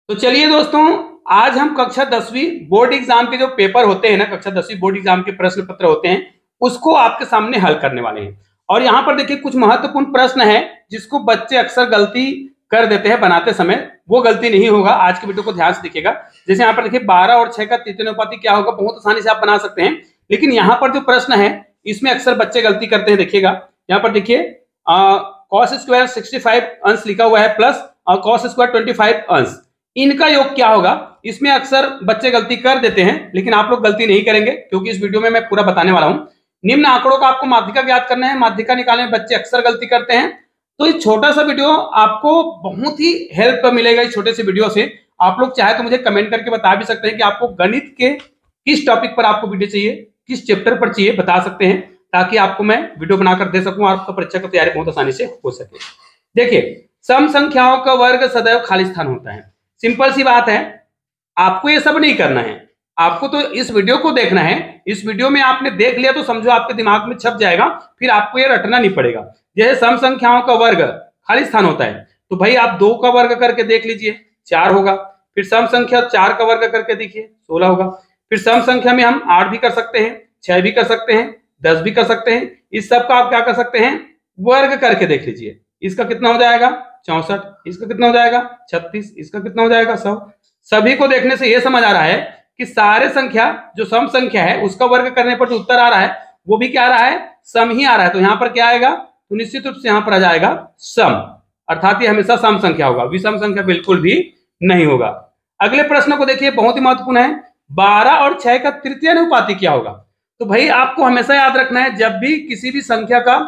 तो चलिए दोस्तों, आज हम कक्षा 10वीं बोर्ड एग्जाम के जो पेपर होते हैं ना, कक्षा 10वीं बोर्ड एग्जाम के प्रश्न पत्र होते हैं, उसको आपके सामने हल करने वाले हैं। और यहाँ पर देखिए कुछ महत्वपूर्ण प्रश्न है जिसको बच्चे अक्सर गलती कर देते हैं बनाते समय। वो गलती नहीं होगा, आज के वीडियो को ध्यान से देखिएगा। जैसे यहाँ पर देखिए 12 और 6 का तृतीय अनुपाती क्या होगा, बहुत आसानी से आप बना सकते हैं। लेकिन यहाँ पर जो प्रश्न है इसमें अक्सर बच्चे गलती करते हैं। देखिएगा यहाँ पर देखिए cos स्क्वायर 65 अंश लिखा हुआ है प्लस cos स्क्वायर 25 अंश, इनका योग क्या होगा। इसमें अक्सर बच्चे गलती कर देते हैं, लेकिन आप लोग गलती नहीं करेंगे क्योंकि इस वीडियो में मैं पूरा बताने वाला हूं। निम्न आंकड़ों का आपको माध्यिका ज्ञात करना है। माध्यिका निकालने में बच्चे अक्सर गलती करते हैं। तो इस छोटा सा वीडियो आपको बहुत ही हेल्प मिलेगा। इस छोटे से वीडियो से आप लोग चाहे तो मुझे कमेंट करके बता भी सकते हैं कि आपको गणित के किस टॉपिक पर आपको वीडियो चाहिए, किस चैप्टर पर चाहिए, बता सकते हैं ताकि आपको मैं वीडियो बनाकर दे सकूं और आपका परीक्षा की तैयारी बहुत आसानी से हो सके। देखिए, सम संख्याओं का वर्ग सदैव खाली स्थान होता है। सिंपल सी बात है, आपको ये सब नहीं करना है, आपको तो इस वीडियो को देखना है। इस वीडियो में आपने देख लिया तो समझो आपके दिमाग में छप जाएगा, फिर आपको ये रटना नहीं पड़ेगा। जैसे सम संख्याओं का वर्ग खाली स्थान होता है, तो भाई आप 2 का वर्ग करके देख लीजिए, 4 होगा। फिर सम संख्या 4 का वर्ग करके देखिए, 16 होगा। फिर सम संख्या में हम 8 भी कर सकते हैं, 6 भी कर सकते हैं, 10 भी कर सकते हैं। इस सब का आप क्या कर सकते हैं, वर्ग करके देख लीजिए। इसका कितना हो जाएगा 64, इसका कितना हो जाएगा 36, इसका कितना हो जाएगा 100। सभी को देखने से यह समझ आ रहा है कि सारे संख्या जो सम संख्या है उसका वर्ग करने पर जो उत्तर आ रहा है वो भी क्या आ रहा है, सम ही आ रहा है। तो यहाँ पर क्या आएगा, तो निश्चित रूप से यहाँ पर आ जाएगा सम, अर्थात ये हमेशा सम संख्या होगा, विषम संख्या बिल्कुल भी नहीं होगा। अगले प्रश्न को देखिए, बहुत ही महत्वपूर्ण है। 12 और 6 का तृतीय अनुपाती क्या होगा। तो भाई आपको हमेशा याद रखना है, जब भी किसी भी संख्या का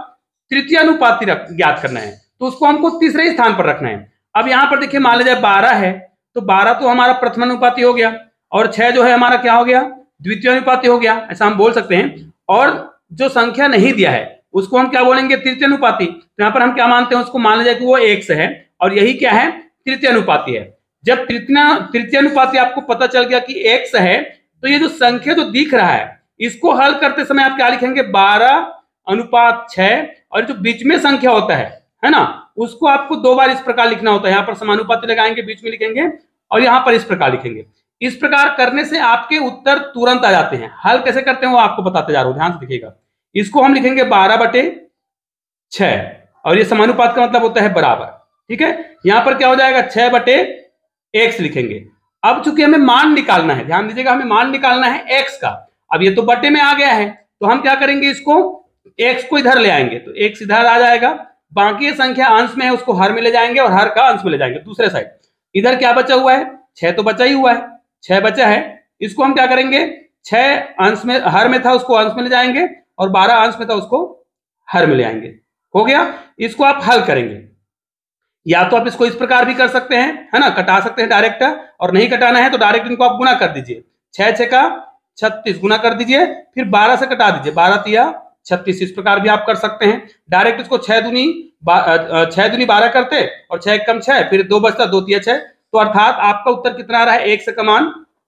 तृतीय अनुपाती ज्ञात करना है तो उसको हमको तीसरे स्थान पर रखना है। अब यहाँ पर देखिए, मान लीजिए 12 है तो 12 तो हमारा प्रथम अनुपाती हो गया, और 6 जो है हमारा क्या हो गया, द्वितीय अनुपाती हो गया, ऐसा हम बोल सकते हैं। और जो संख्या नहीं दिया है उसको हम क्या बोलेंगे, तृतीय अनुपाती। तो यहाँ पर हम क्या मानते हैं, उसको मान लीजिए कि वो x है और यही क्या है, तृतीय अनुपाती है। जब तृतीय अनुपाती आपको पता चल गया कि x है, तो ये जो संख्या जो दिख रहा है इसको हल करते समय आप क्या लिखेंगे, 12:6, और जो बीच में संख्या होता है ना, उसको आपको 2 बार इस प्रकार लिखना होता है। यहाँ पर समानुपाती लगाएंगे, बीच में लिखेंगे, और यहाँ पर इस प्रकार लिखेंगे। इस प्रकार करने से आपके उत्तर तुरंत आ जाते हैं। हल कैसे करते हैं वो आपको बताते जा रहा हूं, ध्यान से देखिएगा। इसको हम लिखेंगे 12/6, और ये समानुपात का मतलब होता है बराबर, ठीक है। यहाँ पर क्या हो जाएगा, 6/x लिखेंगे। अब चूंकि हमें मान निकालना है, ध्यान दीजिएगा, हमें मान निकालना है x का। अब ये तो बटे में आ गया है, तो हम क्या करेंगे, इसको x को इधर ले आएंगे, तो x इधर आ जाएगा। बाकी ये संख्या अंश में है उसको हर में ले जाएंगे, और हर का अंश में ले जाएंगे दूसरे साइड। इधर क्या बचा हुआ है, 6 तो बचा ही हुआ है, 6 बचा है। इसको हम क्या करेंगे, 6 अंश में, हर में था उसको अंश में ले जाएंगे, और 12 अंश में था उसको हर में ले आएंगे। हो गया। इसको आप हल करेंगे, या तो आप इसको इस प्रकार भी कर सकते हैं, है ना, कटा सकते हैं डायरेक्ट, और नहीं कटाना है तो डायरेक्ट इनको आप गुणा कर दीजिए। 6 का 36 गुना कर दीजिए, फिर 12 से कटा दीजिए, 12×3=36। इस प्रकार भी आप कर सकते हैं। डायरेक्ट इसको 6 दूनी 12 करते, और 6 कम 6, फिर 2 बचता, 2×3=6। तो अर्थात आपका उत्तर कितना आ रहा है, 1 का मान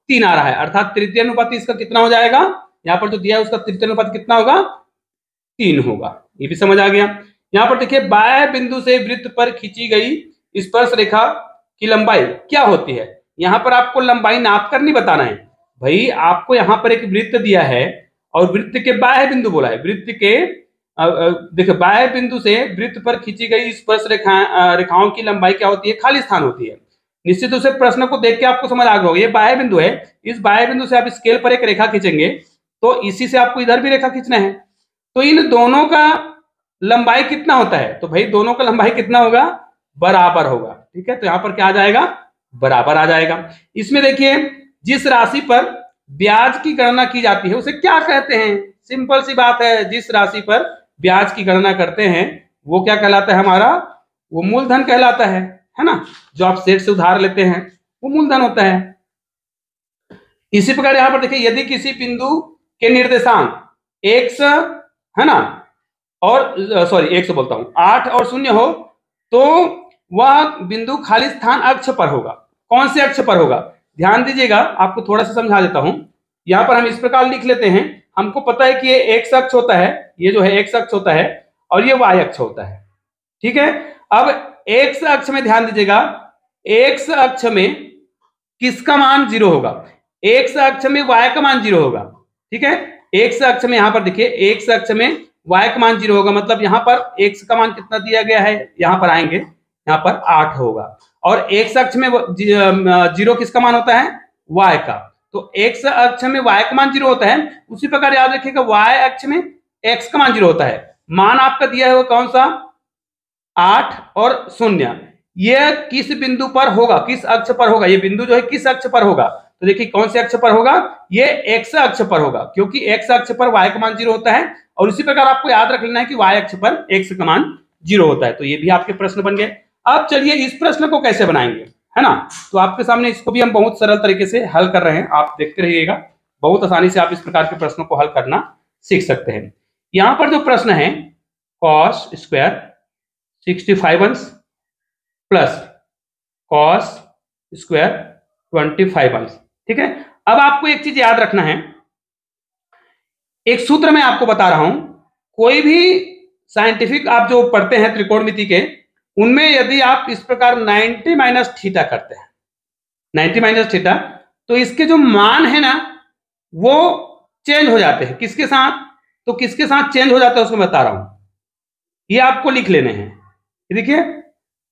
3 आ रहा है। अर्थात तृतीय अनुपाती इसका कितना हो जाएगा, यहाँ पर जो दिया है उसका तृतीय अनुपाती कितना होगा, 3 होगा। ये भी समझ आ गया। यहाँ पर देखिए, बाह्य बिंदु से वृत्त पर खींची गई स्पर्श रेखा की लंबाई क्या होती है। यहाँ पर आपको लंबाई नाप कर नहीं बताना है भाई, आपको यहाँ पर एक वृत्त दिया है और वृत्त के बाह्य बिंदु बोला है। वृत्त के देखिए, बाह्य बिंदु से वृत्त पर खींची गई स्पर्श रेखाओं की लंबाई क्या होती है, खाली स्थान होती है। निश्चित रूप से प्रश्न को देख के आपको समझ आ गया होगा, ये बाह्य बिंदु है। इस बाह्य बिंदु से आप स्केल पर एक रेखा खींचेंगे, तो इसी से आपको इधर भी रेखा खींचना है। तो इन दोनों का लंबाई कितना होता है, तो भाई दोनों का लंबाई कितना होगा, बराबर होगा, ठीक है। तो यहाँ पर क्या आ जाएगा, बराबर आ जाएगा। इसमें देखिए, जिस राशि पर ब्याज की गणना की जाती है उसे क्या कहते हैं। सिंपल सी बात है, जिस राशि पर ब्याज की गणना करते हैं वो क्या कहलाता है हमारा, वो मूलधन कहलाता है ना। जो आप सेठ से उधार लेते हैं वो मूलधन होता है। इसी प्रकार यहाँ पर देखिए, यदि किसी बिंदु के निर्देशांक x, है ना, और सॉरी 100 बोलता हूं, 8 और 0 हो, तो वह बिंदु खाली स्थान अक्ष पर होगा। कौन से अक्ष पर होगा, ध्यान दीजिएगा, आपको थोड़ा सा समझा देता हूं। यहां पर हम इस प्रकार लिख लेते हैं, हमको पता है कि ये x अक्ष होता है, ये जो है x अक्ष होता है, और ये y अक्ष होता है, ठीक है। अब x अक्ष में ध्यान दीजिएगा, x अक्ष में किसका मान 0 होगा? x अक्ष में y का मान 0 होगा, ठीक है। x अक्ष में यहां पर देखिए x अक्ष में y का मान 0 होगा, मतलब यहां पर x का मान कितना दिया गया है, यहां पर आएंगे, यहां पर 8 होगा। और x अक्ष में 0 किसका मान होता है? y का। तो x अक्ष में y का मान 0 होता है, उसी प्रकार याद रखिएगा y अक्ष में x का मान 0 होता है। मान आपका दिया है वो कौन सा? 8 और 0। यह किस बिंदु पर होगा, किस अक्ष पर होगा? ये बिंदु जो है किस अक्ष पर होगा? तो देखिए कौन से अक्ष पर होगा? ये x अक्ष पर होगा, क्योंकि x अक्ष पर y का मान 0 होता है। और इसी प्रकार आपको याद रख लेना है कि y अक्ष पर x का मान 0 होता है। तो ये भी आपके प्रश्न बन गए। अब चलिए इस प्रश्न को कैसे बनाएंगे, है ना। तो आपके सामने इसको भी हम बहुत सरल तरीके से हल कर रहे हैं, आप देखते रहिएगा। बहुत आसानी से आप इस प्रकार के प्रश्नों को हल करना सीख सकते हैं। यहां पर जो प्रश्न है कॉस स्क्वायर 65 अंश प्लस कॉस स्क्वायर 25 अंश, ठीक है। अब आपको एक चीज याद रखना है, एक सूत्र मैं आपको बता रहा हूं। कोई भी साइंटिफिक आप जो पढ़ते हैं त्रिकोणमिति के, उनमें यदि आप इस प्रकार 90 माइनस थीटा करते हैं, 90 माइनस थीटा, तो इसके जो मान है ना वो चेंज हो जाते हैं। किसके साथ? तो किसके साथ चेंज हो जाता है उसको मैं बता रहा हूं, ये आपको लिख लेने हैं। देखिए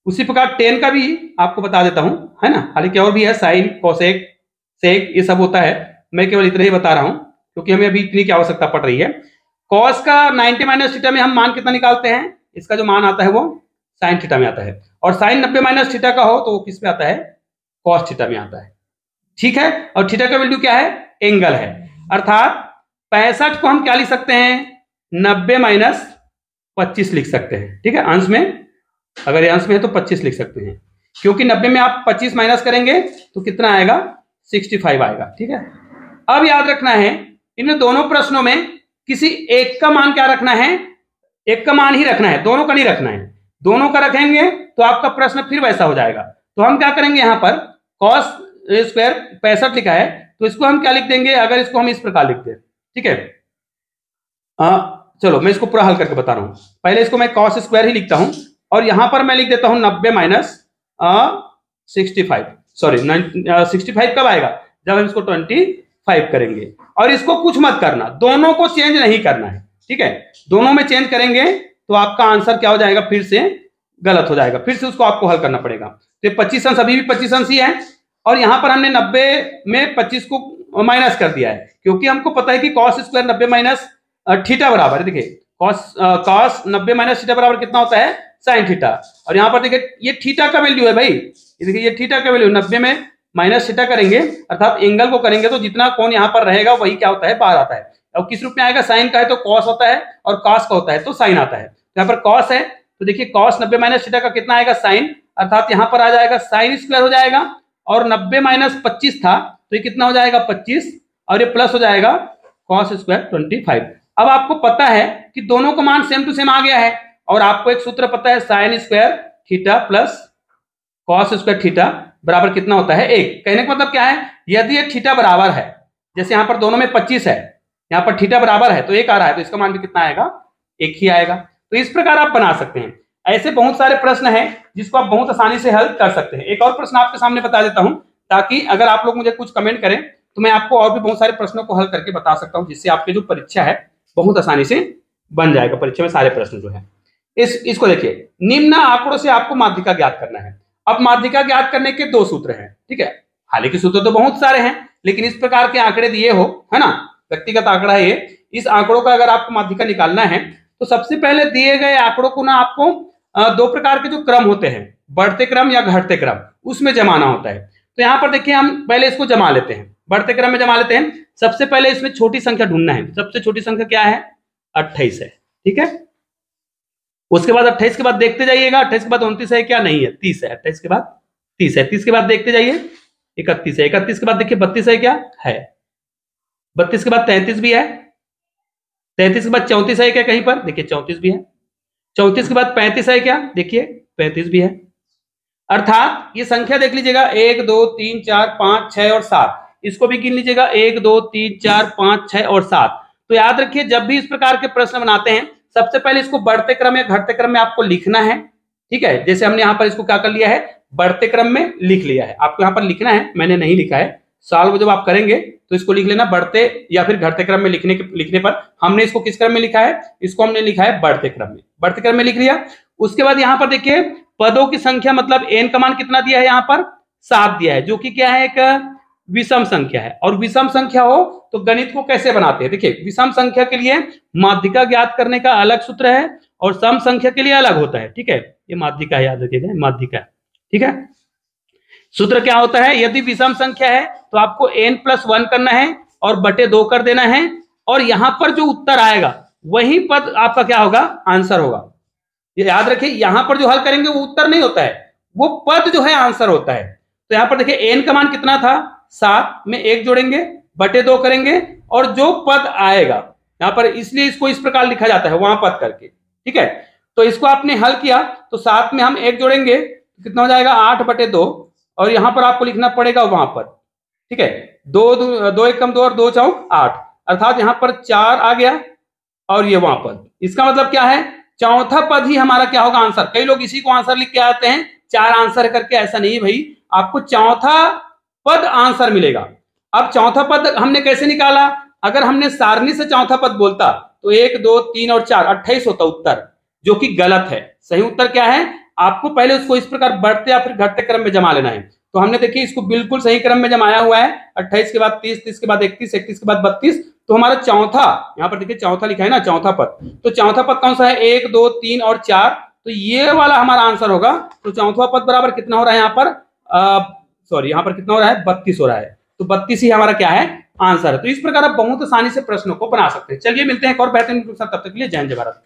उसी प्रकार 10 का भी आपको बता देता हूं, है ना। हालांकि और भी है, साइन, कोसेक, सेक, ये सब होता है। मैं केवल इतना ही बता रहा हूं क्योंकि हमें अभी इतनी की आवश्यकता पड़ रही है। कॉस का 90 माइनस थीटा में हम मान कितना निकालते हैं? इसका जो मान आता है वो साइन थीटा में आता है। और साइन 90 माइनस थीटा का हो तो वो किस में आता है? कॉस थीटा में आता है, ठीक है। और थीटा का वैल्यू क्या है? एंगल है। अर्थात 65 को हम क्या लिख सकते हैं? 90 माइनस 25 लिख सकते हैं, ठीक है। अंश में, अगर ये अंश में है तो 25 लिख सकते हैं, क्योंकि 90 में आप 25 माइनस करेंगे तो कितना आएगा? 65 आएगा, ठीक है। अब याद रखना है इन दोनों प्रश्नों में किसी एक का मान क्या रखना है? एक का मान ही रखना है, दोनों का नहीं रखना है। दोनों का रखेंगे तो आपका प्रश्न फिर वैसा हो जाएगा। तो हम क्या करेंगे, यहां पर कॉस स्क्वायर 65 लिखा है तो इसको हम क्या लिख देंगे? अगर इसको हम इस प्रकार लिख दें, ठीक है। चलो मैं इसको पूरा हल करके बता रहा हूं। पहले इसको मैं कॉस स्क्वायर ही लिखता हूं और यहां पर मैं लिख देता हूं 90 माइनस 65, सॉरी 65 कब आएगा? जब हम इसको 25 करेंगे। और इसको कुछ मत करना, दोनों को चेंज नहीं करना है, ठीक है। दोनों में चेंज करेंगे तो आपका आंसर क्या हो जाएगा? फिर से गलत हो जाएगा, फिर से उसको आपको हल करना पड़ेगा। तो 25 अंश अभी भी 25 अंश ही है, और यहां पर हमने 90 में 25 को माइनस कर दिया है, क्योंकि हमको पता है कि कॉस स्क्वायर 90 माइनस थीटा बराबर है। देखिए कॉस 90 माइनस थीटा बराबर कितना होता है? Sine theta. और यहाँ पर देखिए ये थीटा का वैल्यू है भाई, देखिए ये थीटा का वैल्यू 90 में माइनस थीटा करेंगे, अर्थात एंगल को करेंगे तो जितना कोण यहाँ पर रहेगा वही क्या होता है? बाहर आता है। और किस रूप में आएगा? साइन का है तो कॉस होता है, और कॉस का होता है तो साइन आता है। तो यहाँ पर कॉस है तो देखिए कॉस 90 माइनस थीटा का कितना आएगा? साइन, अर्थात यहाँ पर आ जाएगा साइन स्क्वायर हो जाएगा। और 90 माइनस 25 था तो ये कितना हो जाएगा? 25, और ये प्लस हो जाएगा कॉस स्क्वायर 25। अब आपको पता है कि दोनों का मान सेम टू सेम आ गया है, और आपको एक सूत्र पता है, sine square theta plus cos square theta बराबर कितना होता है? 1। कहने का मतलब क्या है? यदि ये थीटा बराबर है, जैसे यहाँ पर दोनों में 25 है, यहाँ पर थीटा बराबर है तो 1 आ रहा है, तो इसका मान भी कितना आएगा? 1 ही आएगा। तो इस प्रकार आप बना सकते हैं। ऐसे बहुत सारे प्रश्न हैं जिसको आप बहुत आसानी से हल कर सकते हैं। एक और प्रश्न आपके सामने बता देता हूं, ताकि अगर आप लोग मुझे कुछ कमेंट करें तो मैं आपको और भी बहुत सारे प्रश्नों को हल करके बता सकता हूं, जिससे आपकी जो परीक्षा है बहुत आसानी से बन जाएगा। परीक्षा में सारे प्रश्न जो है इसको देखिए, निम्न आंकड़ों से आपको माध्यिका ज्ञात करना है। अब माध्यिका ज्ञात करने के 2 सूत्र हैं, ठीक है। हालांकि सूत्र तो बहुत सारे हैं, लेकिन इस प्रकार के आंकड़े दिए हो, है ना, व्यक्तिगत आंकड़ा है ये, इस आंकड़ों का अगर आपको माध्यिका निकालना है तो सबसे पहले दिए गए आंकड़ों को ना आपको 2 प्रकार के जो क्रम होते हैं, बढ़ते क्रम या घटते क्रम, उसमें जमाना होता है। तो यहाँ पर देखिए हम पहले इसको जमा लेते हैं, बढ़ते क्रम में जमा लेते हैं। सबसे पहले इसमें छोटी संख्या ढूंढना है। सबसे छोटी संख्या क्या है? 28 है, ठीक है। उसके बाद 28 के बाद देखते जाइएगा, 28 के बाद 29 है क्या? नहीं है, 30 है। 28 के बाद 30 है, 30 के बाद देखते जाइए 31 है, 31 के बाद देखिए 32 है क्या? है। 32 के बाद 33 भी है, 33 के बाद 34 है क्या? कहीं पर देखिए 34 भी है। 34 के बाद 35 है क्या? देखिए 35 भी है। अर्थात ये संख्या देख लीजिएगा 1 2 3 4 5 6 और 7, इसको भी गिन लीजिएगा 1 2 3 4 5 6 और 7। तो याद रखिए जब भी इस प्रकार के प्रश्न बनाते हैं सबसे पहले इसको बढ़ते क्रम या घटते क्रम में आपको लिखना है, ठीक है। जैसे हमने यहाँ पर इसको क्या कर लिया है? बढ़ते क्रम में लिख लिया है। आपको यहाँ पर लिखना है, मैंने नहीं लिखा है। सॉल्व जब आप करेंगे तो इसको लिख लेना बढ़ते या फिर घटते क्रम में लिखने पर। हमने इसको किस क्रम में लिखा है, इसको हमने लिखा है बढ़ते क्रम में। बढ़ते क्रम में लिख लिया। उसके बाद यहाँ पर देखिए पदों की संख्या मतलब n का मान कितना दिया है, यहाँ पर 7 दिया है, जो कि क्या है, एक विषम संख्या है। और विषम संख्या हो तो गणित को कैसे बनाते हैं, देखिए विषम संख्या के लिए माध्यिका ज्ञात करने का अलग सूत्र है और सम संख्या के लिए अलग होता है। ठीक है, ये माध्यिका है, याद रखिएगा माध्यिका है। ठीक है, सूत्र क्या होता है, यदि विषम संख्या है तो आपको n+1 करना है और बटे 2 कर देना है, और यहां पर जो उत्तर आएगा वही पद आपका क्या होगा, आंसर होगा। ये याद रखिए, यहां पर जो हल करेंगे वो उत्तर नहीं होता है, वो पद जो है आंसर होता है। तो यहां पर देखिए n का मान कितना था 7 में 1 जोड़ेंगे, बटे 2 करेंगे, और जो पद आएगा यहां पर, इसलिए इसको इस प्रकार लिखा जाता है वहां पद करके। ठीक है, तो इसको आपने हल किया तो 7 में हम 1 जोड़ेंगे, कितना हो जाएगा 8/2, और यहां पर आपको लिखना पड़ेगा वहां पर। ठीक है, 2 1 कम 2 और 2 चौक 8, अर्थात यहां पर 4 आ गया और ये वहां पद। इसका मतलब क्या है, चौथा पद ही हमारा क्या होगा, आंसर। कई लोग इसी को आंसर लिख के आते हैं 4 आंसर करके, ऐसा नहीं भाई, आपको चौथा पद आंसर मिलेगा। अब चौथा पद हमने कैसे निकाला, अगर हमने सारणी से चौथा पद बोलता तो 1 2 3 और 4 28 होता उत्तर, जो कि गलत है। सही उत्तर क्या है, आपको पहले उसको इस प्रकार बढ़ते या फिर घटते क्रम में जमा लेना है। तो हमने देखिए इसको बिल्कुल सही क्रम में जमाया हुआ है, 28 के बाद 30, 30 के बाद 31, 31 के बाद 32। तो हमारा चौथा, यहाँ पर देखिए चौथा लिखा है ना, चौथा पद, तो चौथा पद कौन सा है, 1 2 3 और 4, तो ये वाला हमारा आंसर होगा। तो चौथा पद बराबर कितना हो रहा है यहाँ पर, सॉरी यहाँ पर कितना हो रहा है, 32 हो रहा है। तो 32 ही हमारा क्या है, आंसर है। तो इस प्रकार आप बहुत आसानी से प्रश्नों को बना सकते हैं। चलिए मिलते हैं एक और बेहतरीन, तब तक के लिए जय हिंद जय भारत।